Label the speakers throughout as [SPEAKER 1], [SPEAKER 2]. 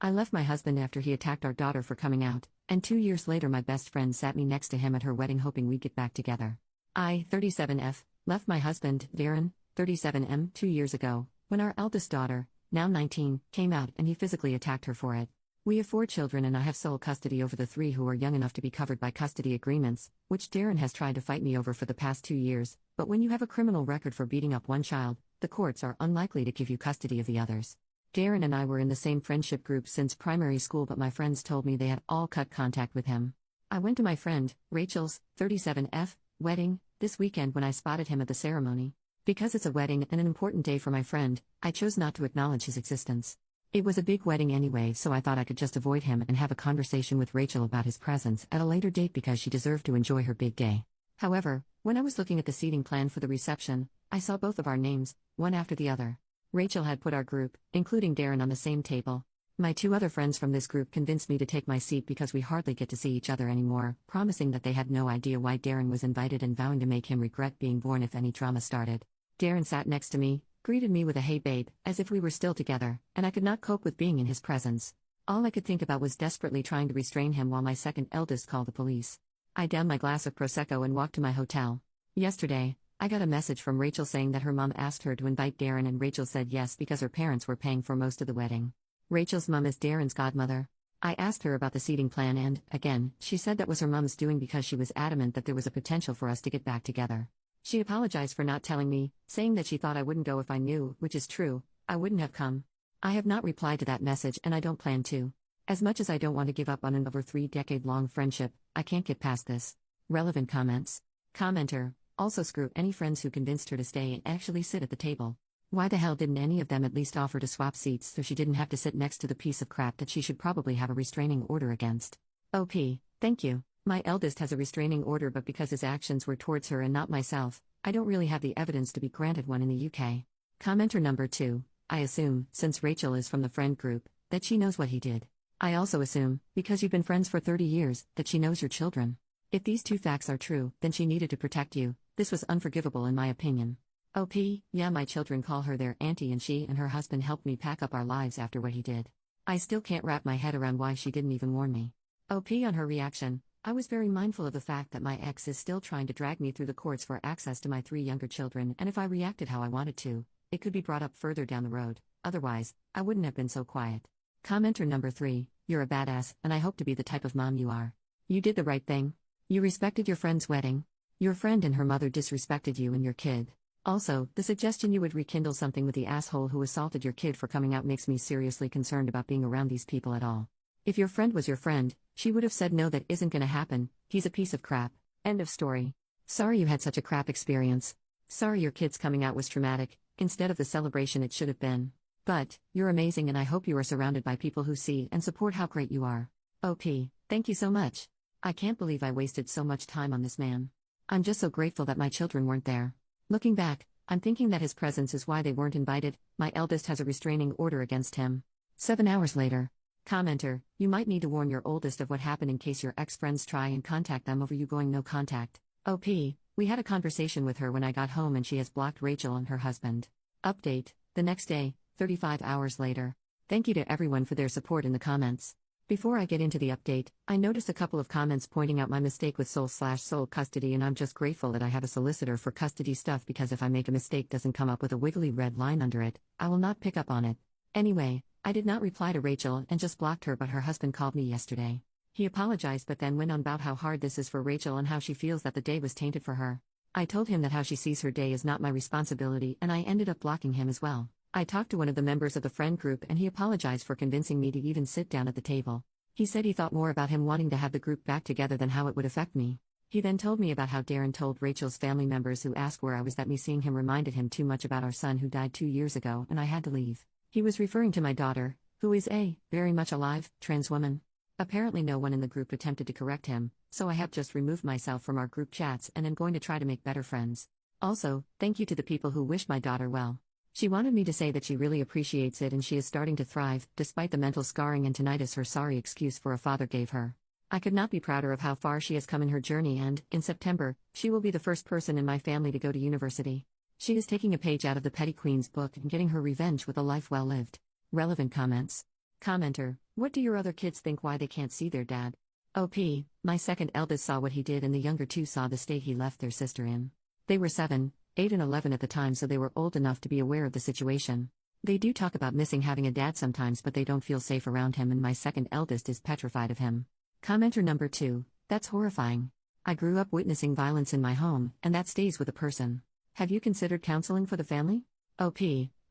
[SPEAKER 1] I left my husband after he attacked our daughter for coming out, and 2 years later my best friend sat me next to him at her wedding hoping we'd get back together. I, 37F, left my husband, Darren, 37M, 2 years ago, when our eldest daughter, now 19, came out and he physically attacked her for it. We have 4 children and I have sole custody over the 3 who are young enough to be covered by custody agreements, which Darren has tried to fight me over for the past 2 years, but when you have a criminal record for beating up one child, the courts are unlikely to give you custody of the others. Darren and I were in the same friendship group since primary school, but my friends told me they had all cut contact with him. I went to my friend, Rachel's, 37F, wedding, this weekend when I spotted him at the ceremony. Because it's a wedding and an important day for my friend, I chose not to acknowledge his existence. It was a big wedding anyway, so I thought I could just avoid him and have a conversation with Rachel about his presence at a later date because she deserved to enjoy her big day. However, when I was looking at the seating plan for the reception, I saw both of our names, one after the other. Rachel had put our group, including Darren, on the same table. My 2 other friends from this group convinced me to take my seat because we hardly get to see each other anymore, promising that they had no idea why Darren was invited and vowing to make him regret being born if any drama started. Darren sat next to me, greeted me with a "hey babe," as if we were still together, and I could not cope with being in his presence. All I could think about was desperately trying to restrain him while my second eldest called the police. I downed my glass of Prosecco and walked to my hotel. Yesterday, I got a message from Rachel saying that her mom asked her to invite Darren and Rachel said yes because her parents were paying for most of the wedding. Rachel's mom is Darren's godmother. I asked her about the seating plan and, again, she said that was her mom's doing because she was adamant that there was a potential for us to get back together. She apologized for not telling me, saying that she thought I wouldn't go if I knew, which is true, I wouldn't have come. I have not replied to that message and I don't plan to. As much as I don't want to give up on an over 3-decade-long friendship, I can't get past this. Relevant comments. Commenter. Also screw any friends who convinced her to stay and actually sit at the table. Why the hell didn't any of them at least offer to swap seats so she didn't have to sit next to the piece of crap that she should probably have a restraining order against? OP, thank you. My eldest has a restraining order, but because his actions were towards her and not myself, I don't really have the evidence to be granted one in the UK. Commenter number 2, I assume, since Rachel is from the friend group, that she knows what he did. I also assume, because you've been friends for 30 years, that she knows your children. If these 2 facts are true, then she needed to protect you. This was unforgivable in my opinion. OP, yeah, my children call her their auntie and she and her husband helped me pack up our lives after what he did. I still can't wrap my head around why she didn't even warn me. OP on her reaction, I was very mindful of the fact that my ex is still trying to drag me through the courts for access to my 3 younger children, and if I reacted how I wanted to, it could be brought up further down the road, otherwise, I wouldn't have been so quiet. Commenter number 3, you're a badass, and I hope to be the type of mom you are. You did the right thing. You respected your friend's wedding. Your friend and her mother disrespected you and your kid. Also, the suggestion you would rekindle something with the asshole who assaulted your kid for coming out makes me seriously concerned about being around these people at all. If your friend was your friend, she would have said no, that isn't gonna happen, he's a piece of crap. End of story. Sorry you had such a crap experience. Sorry your kid's coming out was traumatic, instead of the celebration it should have been. But, you're amazing and I hope you are surrounded by people who see and support how great you are. OP, thank you so much. I can't believe I wasted so much time on this man. I'm just so grateful that my children weren't there. Looking back, I'm thinking that his presence is why they weren't invited. My eldest has a restraining order against him. 7 hours later. Commenter, you might need to warn your oldest of what happened in case your ex-friends try and contact them over you going no contact. OP, we had a conversation with her when I got home and she has blocked Rachel and her husband. Update, the next day, 35 hours later. Thank you to everyone for their support in the comments. Before I get into the update, I noticed a couple of comments pointing out my mistake with sole custody, and I'm just grateful that I have a solicitor for custody stuff because if I make a mistake doesn't come up with a wiggly red line under it, I will not pick up on it. Anyway, I did not reply to Rachel and just blocked her, but her husband called me yesterday. He apologized but then went on about how hard this is for Rachel and how she feels that the day was tainted for her. I told him that how she sees her day is not my responsibility and I ended up blocking him as well. I talked to one of the members of the friend group and he apologized for convincing me to even sit down at the table. He said he thought more about him wanting to have the group back together than how it would affect me. He then told me about how Darren told Rachel's family members who asked where I was that me seeing him reminded him too much about our son who died 2 years ago and I had to leave. He was referring to my daughter, who is a, very much alive, trans woman. Apparently no one in the group attempted to correct him, so I have just removed myself from our group chats and am going to try to make better friends. Also, thank you to the people who wished my daughter well. She wanted me to say that she really appreciates it and she is starting to thrive, despite the mental scarring and tinnitus her sorry excuse for a father gave her. I could not be prouder of how far she has come in her journey and, in September, she will be the first person in my family to go to university. She is taking a page out of the Petty Queen's book and getting her revenge with a life well lived. Relevant comments. Commenter, what do your other kids think why they can't see their dad? OP, my second eldest saw what he did and the younger two saw the state he left their sister in. They were 7, 8 and 11 at the time, so they were old enough to be aware of the situation. They do talk about missing having a dad sometimes, but they don't feel safe around him, and my second eldest is petrified of him. Commenter number 2, that's horrifying. I grew up witnessing violence in my home, and that stays with a person. Have you considered counseling for the family? OP,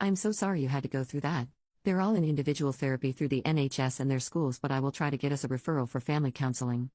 [SPEAKER 1] I'm so sorry you had to go through that. They're all in individual therapy through the NHS and their schools, but I will try to get us a referral for family counseling.